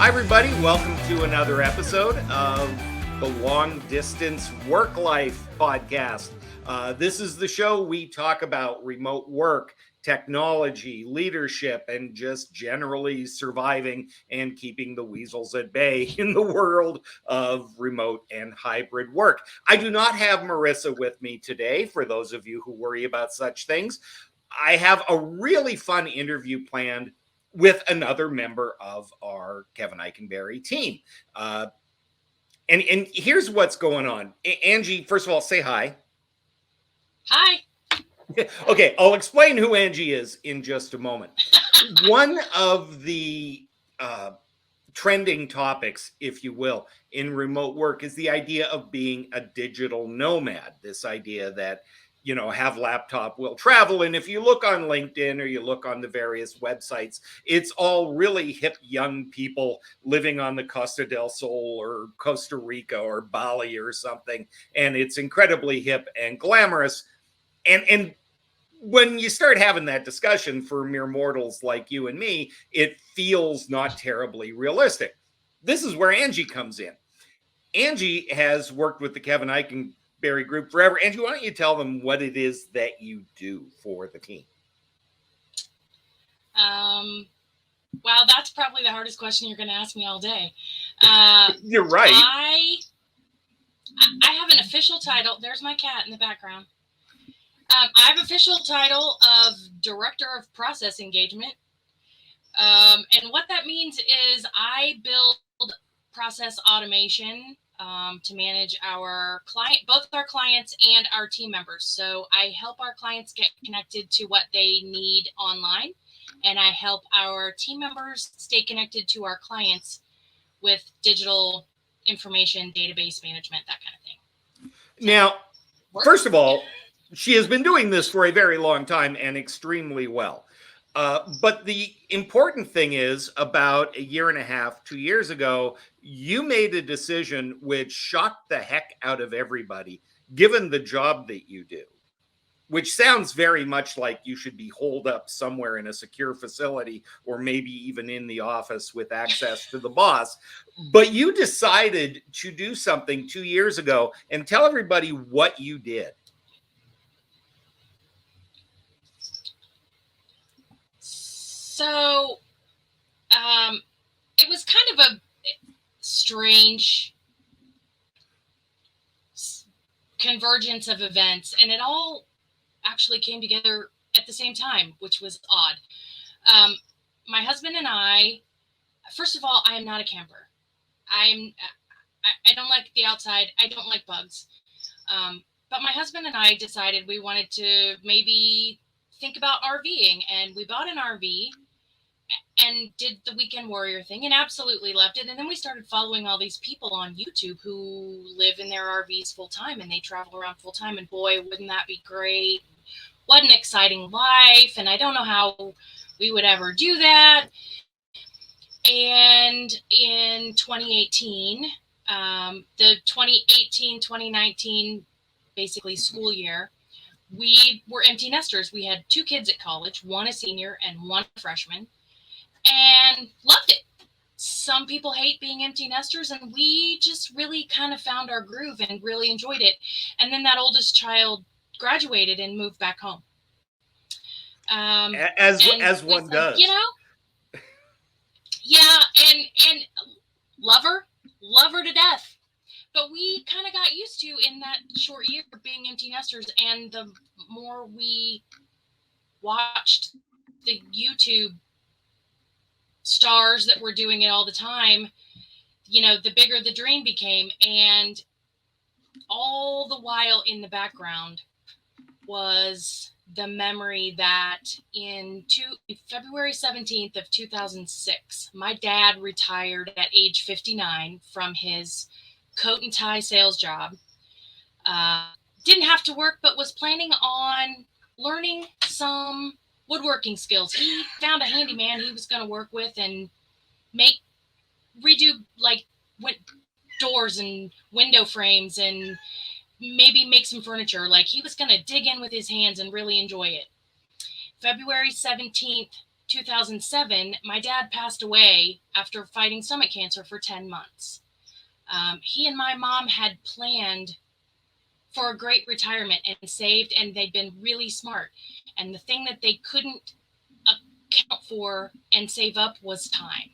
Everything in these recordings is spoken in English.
Hi, everybody. Welcome to another episode of the Long Distance Worklife podcast. This is the show we talk about remote work, technology, leadership, and just generally surviving and keeping the weasels at bay in the world of remote and hybrid work. I do not have Marissa with me today, for those of you who worry about such things. I have a really fun interview planned with another member of our Kevin Eikenberry team. And here's what's going on. Angie, first of all, say hi. Hi. Okay, I'll explain who Angie is in just a moment. One of the trending topics, if you will, in remote work is the idea of being a digital nomad. This idea that, have laptop, will travel. And if you look on LinkedIn or you look on the various websites, it's all really hip young people living on the Costa del Sol or Costa Rica or Bali or something. And it's incredibly hip and glamorous. And when you start having that discussion for mere mortals like you and me, it feels not terribly realistic. This is where Angie comes in. Angie has worked with the Kevin Eikenberry Group forever. Angie, why don't you tell them what it is that you do for the team? Well, that's probably the hardest question you're going to ask me all day. You're right. I have an official title. There's my cat in the background. I have official title of Director of Process Engagement. And what that means is I build process automation to manage both our clients and our team members. So I help our clients get connected to what they need online, and I help our team members stay connected to our clients with digital information, database management, that kind of thing. Now, first of all, she has been doing this for a very long time and extremely well. But the important thing is, about a year and a half, 2 years ago, you made a decision which shocked the heck out of everybody, given the job that you do, which sounds very much like you should be holed up somewhere in a secure facility or maybe even in the office with access to the boss. But you decided to do something 2 years ago, and tell everybody what you did. So it was kind of a strange convergence of events, and it all actually came together at the same time, which was odd. My husband and I, first of all, I am not a camper. I don't like the outside. I don't like bugs. But my husband and I decided we wanted to maybe think about RVing, and we bought an RV and did the weekend warrior thing and absolutely loved it. And then we started following all these people on YouTube who live in their RVs full time, and they travel around full time. And boy, wouldn't that be great? What an exciting life. And I don't know how we would ever do that. And in 2018, the 2018-2019 basically school year, we were empty nesters. We had 2 kids at college, one a senior and one a freshman, and loved it. Some people hate being empty nesters, and we just really kind of found our groove and really enjoyed it. And then that oldest child graduated and moved back home. As one does. Yeah, and love her to death. But we kind of got used to, in that short year, being empty nesters. And the more we watched the YouTube stars that were doing it all the time, the bigger the dream became. And all the while in the background was the memory that in February 17th of 2006, my dad retired at age 59 from his coat and tie sales job. Didn't have to work, but was planning on learning some woodworking skills. He found a handyman he was going to work with and redo like doors and window frames and maybe make some furniture. Like, he was going to dig in with his hands and really enjoy it. February 17th, 2007, my dad passed away after fighting stomach cancer for 10 months. He and my mom had planned for a great retirement and saved, and they'd been really smart. And the thing that they couldn't account for and save up was time.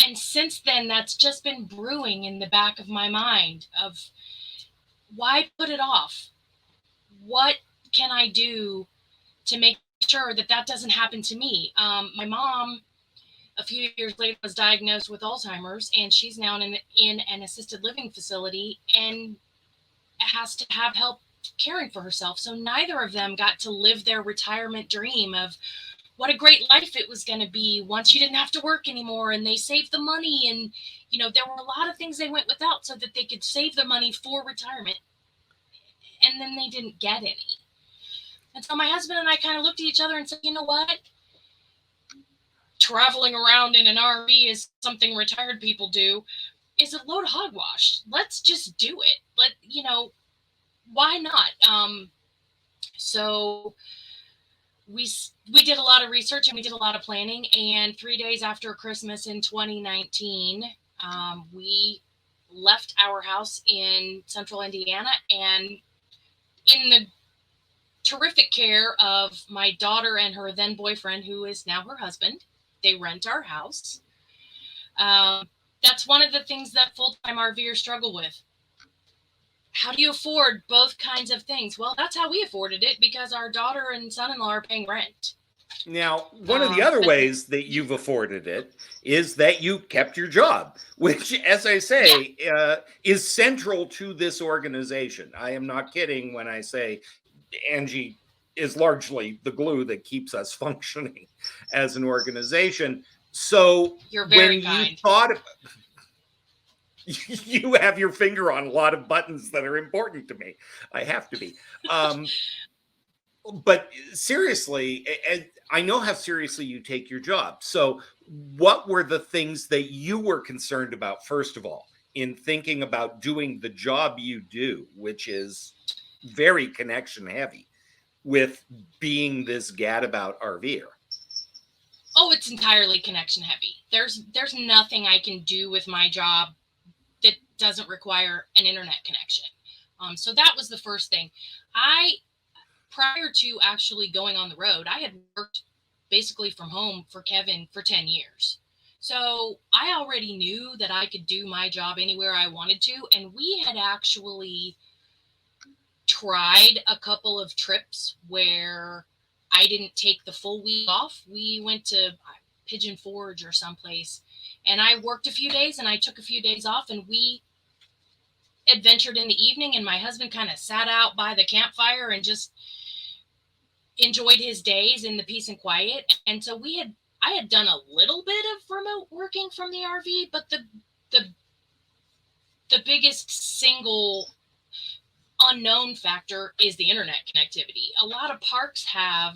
And since then, that's just been brewing in the back of my mind of, why put it off? What can I do to make sure that that doesn't happen to me? My mom, a few years later, was diagnosed with Alzheimer's, and she's now in an assisted living facility and has to have help caring for herself. So neither of them got to live their retirement dream of what a great life it was going to be once you didn't have to work anymore, and they saved the money, and there were a lot of things they went without so that they could save the money for retirement, and then they didn't get any. And so my husband and I kind of looked at each other and said, you know what? Traveling around in an RV is something retired people do. Is a load of hogwash. Let's just do it. Why not? So we did a lot of research and we did a lot of planning. And 3 days after Christmas in 2019, we left our house in central Indiana, and in the terrific care of my daughter and her then boyfriend, who is now her husband, they rent our house. That's one of the things that full-time RVers struggle with. How do you afford both kinds of things? Well, that's how we afforded it, because our daughter and son-in-law are paying rent. Now, one of the other ways that you've afforded it is that you kept your job, which, as I say, is central to this organization. I am not kidding when I say Angie is largely the glue that keeps us functioning as an organization. So you're very kind. You thought of, you have your finger on a lot of buttons that are important to me. I have to be. But seriously, I know how seriously you take your job. So what were the things that you were concerned about, first of all, in thinking about doing the job you do, which is very connection heavy, with being this gadabout RVer? Oh, it's entirely connection heavy. There's nothing I can do with my job that doesn't require an internet connection. So that was the first thing. Prior to actually going on the road, I had worked basically from home for Kevin for 10 years. So I already knew that I could do my job anywhere I wanted to. And we had actually tried a couple of trips where I didn't take the full week off. We went to Pigeon Forge or someplace, and I worked a few days and I took a few days off, and we adventured in the evening, and my husband kind of sat out by the campfire and just enjoyed his days in the peace and quiet. And so I had done a little bit of remote working from the RV, but the biggest single unknown factor is the internet connectivity. A lot of parks have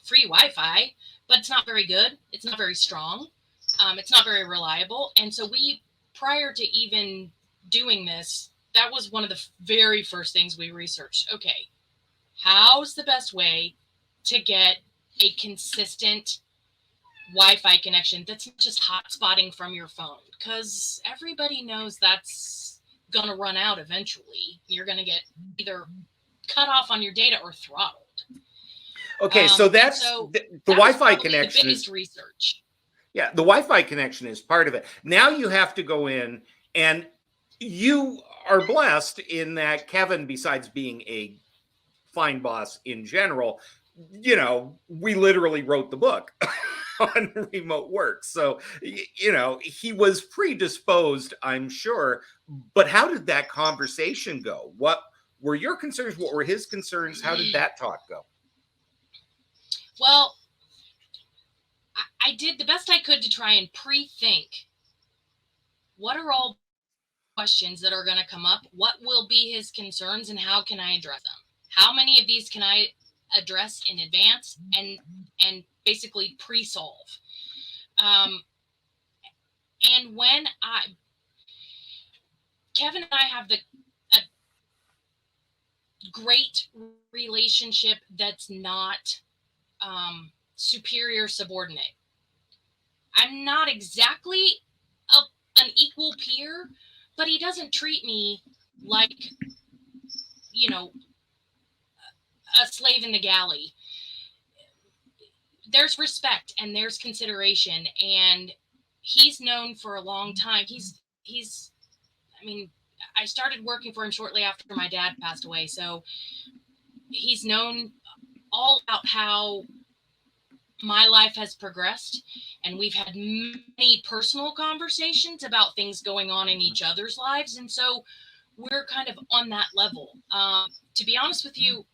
free Wi-Fi, but it's not very good. It's not very strong. It's not very reliable. And so prior to even doing this, that was one of the very first things we researched. Okay, how's the best way to get a consistent Wi-Fi connection that's not just hotspotting from your phone? Because everybody knows that's going to run out eventually. You're going to get either cut off on your data or throttled. Okay, so the Wi-Fi connection the biggest research. Yeah, the Wi-Fi connection is part of it. Now you have to go in, and you are blessed in that Kevin, besides being a fine boss in general, we literally wrote the book on remote work. So, he was predisposed, I'm sure. But how did that conversation go? What were your concerns? What were his concerns? How did that talk go? Well, I did the best I could to try and pre-think. What are all questions that are going to come up? What will be his concerns, and how can I address them? How many of these can I address in advance and basically pre-solve? And when Kevin and I have great relationship that's not superior subordinate. I'm not exactly an equal peer, but he doesn't treat me like, you know, a slave in the galley. There's respect and there's consideration, and he's known for a long time. I mean, I started working for him shortly after my dad passed away, so he's known all about how my life has progressed, and we've had many personal conversations about things going on in each other's lives, and so we're kind of on that level. To be honest with you,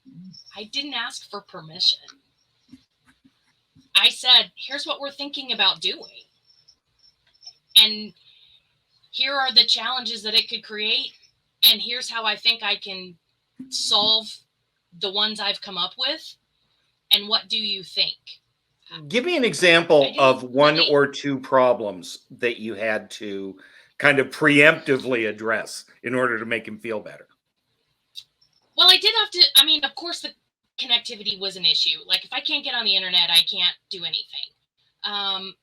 I didn't ask for permission. I said, here's what we're thinking about doing, and here are the challenges that it could create, and here's how I think I can solve the ones I've come up with, and what do you think? Give me an example of one or two problems that you had to kind of preemptively address in order to make him feel better. Well, I did have to, I mean, of course, the connectivity was an issue. Like, if I can't get on the internet, I can't do anything.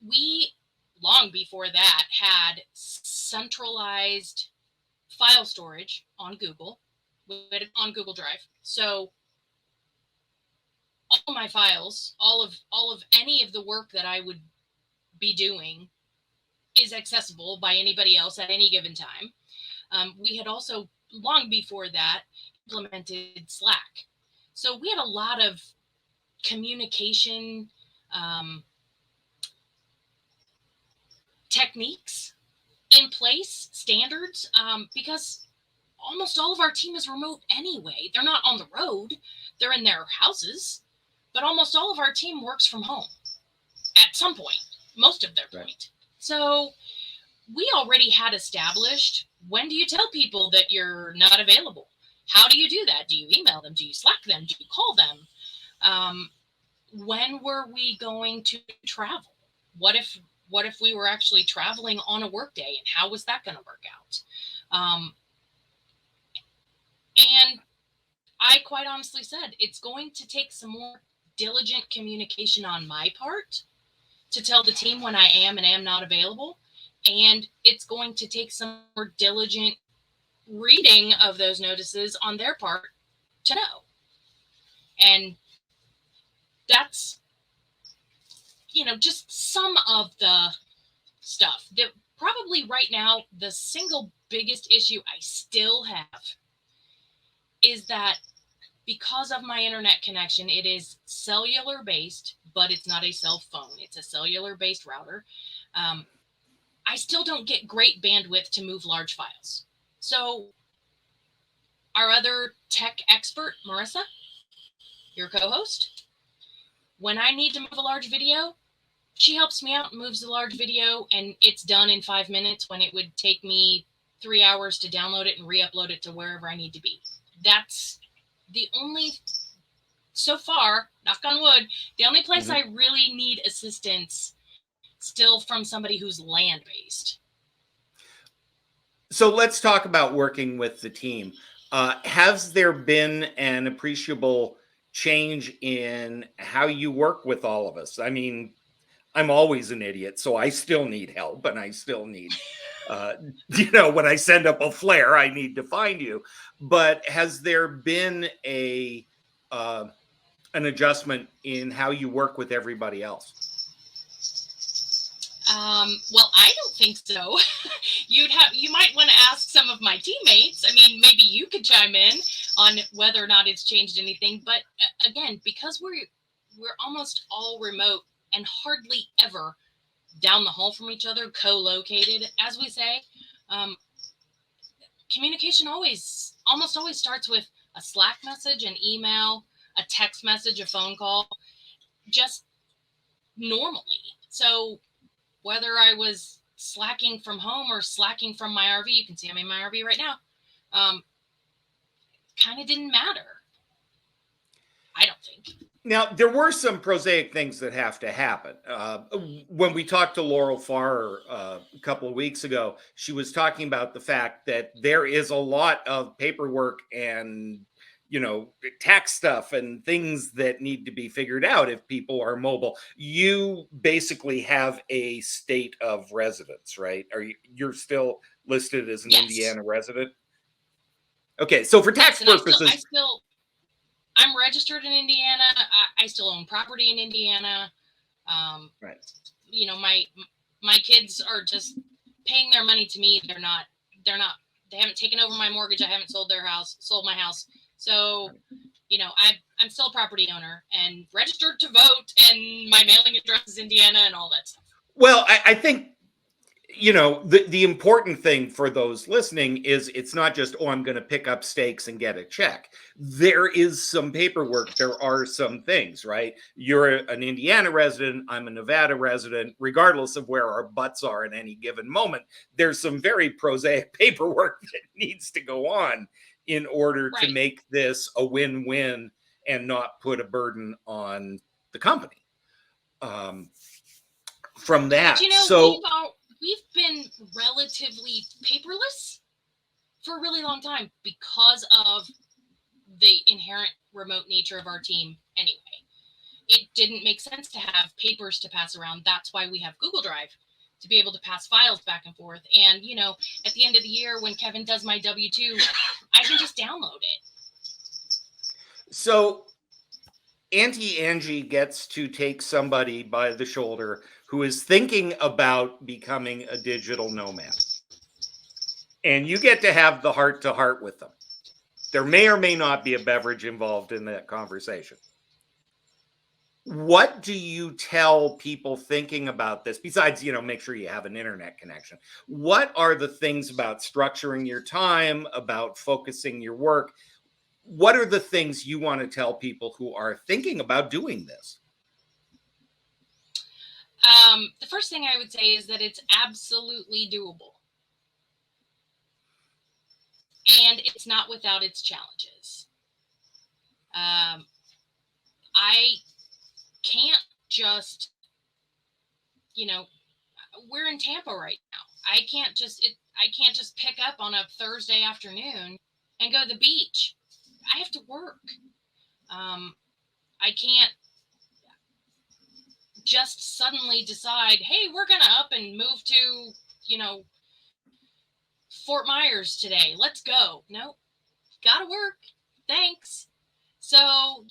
We, long before that, had centralized file storage on Google, on Google Drive. So all of my files, all of any of the work that I would be doing is accessible by anybody else at any given time. We had also, long before that, implemented Slack. So we had a lot of communication techniques in place, standards, because almost all of our team is remote anyway. They're not on the road, they're in their houses, but almost all of our team works from home at some point, most of their point. So we already had established, when do you tell people that you're not available? How do you do that? Do you email them? Do you Slack them? Do you call them? When were we going to travel? What if we were actually traveling on a work day, and how was that going to work out? And I quite honestly said, it's going to take some more diligent communication on my part to tell the team when I am and am not available. And it's going to take some more diligent reading of those notices on their part to know. And that's, just some of the stuff that probably right now, the single biggest issue I still have is that because of my internet connection, it is cellular based, but it's not a cell phone. It's a cellular based router. I still don't get great bandwidth to move large files. So our other tech expert, Marissa, your co-host, when I need to move a large video, she helps me out and moves the large video, and it's done in 5 minutes when it would take me 3 hours to download it and re-upload it to wherever I need to be. That's the only, so far, knock on wood, the only place I really need assistance still from somebody who's land-based. So let's talk about working with the team. Has there been an appreciable change in how you work with all of us? I mean, I'm always an idiot, so I still need help, and I still need, when I send up a flare, I need to find you. But has there been an adjustment in how you work with everybody else? Well, I don't think so. You might want to ask some of my teammates. I mean, maybe you could chime in on whether or not it's changed anything. But again, because we're almost all remote and hardly ever down the hall from each other, co-located, as we say, communication almost always starts with a Slack message, an email, a text message, a phone call, just normally. So whether I was slacking from home or slacking from my RV, you can see I'm in my RV right now, kind of didn't matter. I don't think. Now, there were some prosaic things that have to happen. When we talked to Laurel Farr a couple of weeks ago, she was talking about the fact that there is a lot of paperwork and, tax stuff and things that need to be figured out if people are mobile. You basically have a state of residence, right? You're still listed as an Yes. Indiana resident? Okay, so for tax Yes, and purposes, I'm registered in Indiana. I still own property in Indiana. Um, right. my kids are just paying their money to me. They're not they haven't taken over my mortgage. I haven't sold my house. So, I'm still a property owner and registered to vote, and my mailing address is Indiana and all that stuff. Well, I think the important thing for those listening is it's not just, oh, I'm going to pick up stakes and get a check. There is some paperwork. There are some things, right? You're an Indiana resident. I'm a Nevada resident. Regardless of where our butts are at any given moment, there's some very prosaic paperwork that needs to go on in order to Right. make this a win-win and not put a burden on the company. From that, so we've been relatively paperless for a really long time because of the inherent remote nature of our team anyway. It didn't make sense to have papers to pass around. That's why we have Google Drive, to be able to pass files back and forth. And, at the end of the year, when Kevin does my W-2, I can just download it. So Auntie Angie gets to take somebody by the shoulder who is thinking about becoming a digital nomad. And you get to have the heart to heart with them. There may or may not be a beverage involved in that conversation. What do you tell people thinking about this, besides, make sure you have an internet connection? What are the things about structuring your time, about focusing your work? What are the things you want to tell people who are thinking about doing this? The first thing I would say is that it's absolutely doable. And it's not without its challenges. I can't just, we're in Tampa right now. I can't just pick up on a Thursday afternoon and go to the beach. I have to work. I can't just suddenly decide, hey, we're going to up and move to, Fort Myers today. Let's go. No, gotta work. Thanks. So,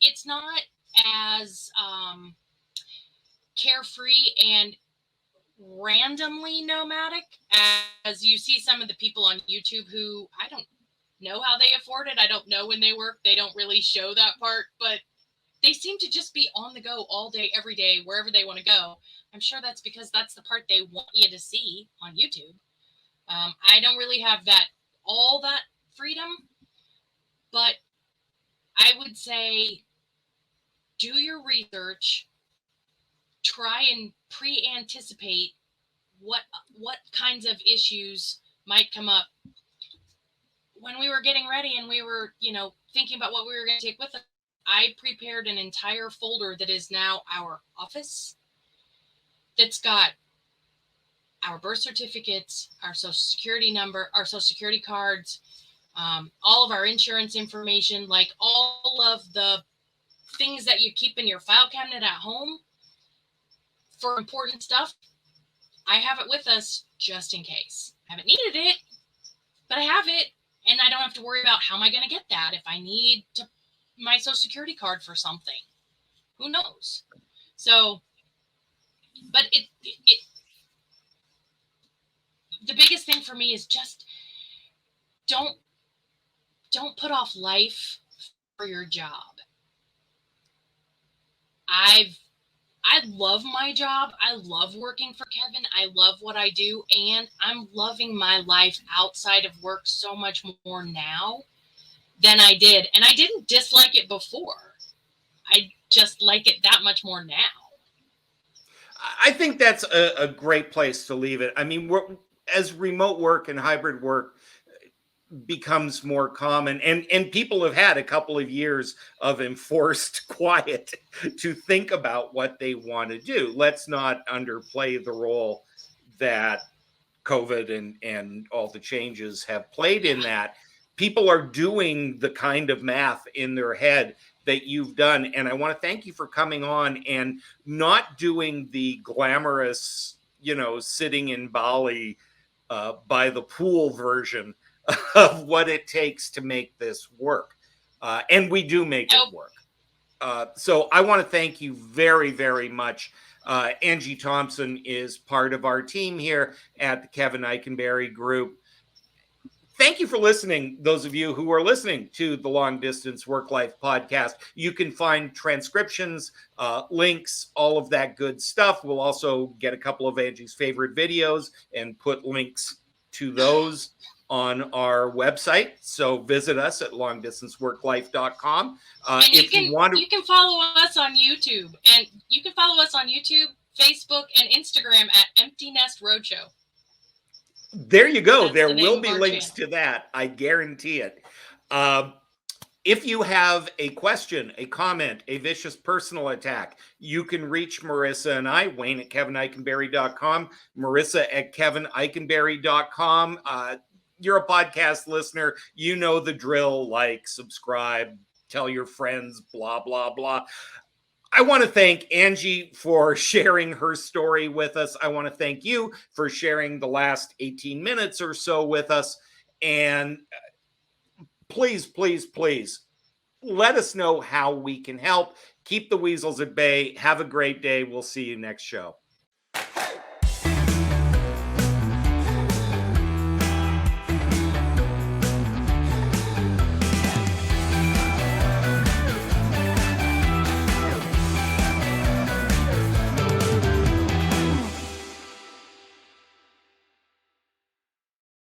it's not as carefree and randomly nomadic as you see some of the people on YouTube who I don't know how they afford it. I don't know when they work. They don't really show that part, but they seem to just be on the go all day, every day, wherever they want to go. I'm sure that's because that's the part they want you to see on YouTube. I don't really have all that freedom, but I would say do your research, try and pre-anticipate what kinds of issues might come up. When we were getting ready and we were, thinking about what we were going to take with us, I prepared an entire folder that is now our office, that's got our birth certificates, our social security number, our social security cards, all of our insurance information, like all of the things that you keep in your file cabinet at home for important stuff. I have it with us just in case. I haven't needed it, but I have it, and I don't have to worry about how am I going to get that if I need my social security card for something. Who knows? So, but the biggest thing for me is just don't put off life for your job. I love my job. I love working for Kevin. I love what I do, and I'm loving my life outside of work so much more now than I did. And I didn't dislike it before. I just like it that much more now. I think that's a great place to leave it. I mean, as remote work and hybrid work becomes more common, and people have had a couple of years of enforced quiet to think about what they want to do. Let's not underplay the role that COVID and all the changes have played in that. People are doing the kind of math in their head that you've done. And I want to thank you for coming on and not doing the glamorous, sitting in Bali by the pool version of what it takes to make this work. And we do make it work. So I want to thank you very, very much. Angie Thompson is part of our team here at the Kevin Eikenberry Group. Thank you for listening, those of you who are listening to the Long Distance Work Life podcast. You can find transcriptions, links, all of that good stuff. We'll also get a couple of Angie's favorite videos and put links to those on our website. So visit us at longdistanceworklife.com. If you want to, you can follow us on YouTube, and you can follow us on YouTube, Facebook, and Instagram at Empty Nest Roadshow. There you go. There will be links to that. I guarantee it. If you have a question, a comment, a vicious personal attack, you can reach Marissa and I, Wayne at KevinEikenberry.com, Marissa at KevinEikenberry.com. You're a podcast listener. You know the drill. Like, subscribe, tell your friends, blah, blah, blah. I want to thank Angie for sharing her story with us. I want to thank you for sharing the last 18 minutes or so with us. And please, please, please let us know how we can help. Keep the weasels at bay. Have a great day. We'll see you next show.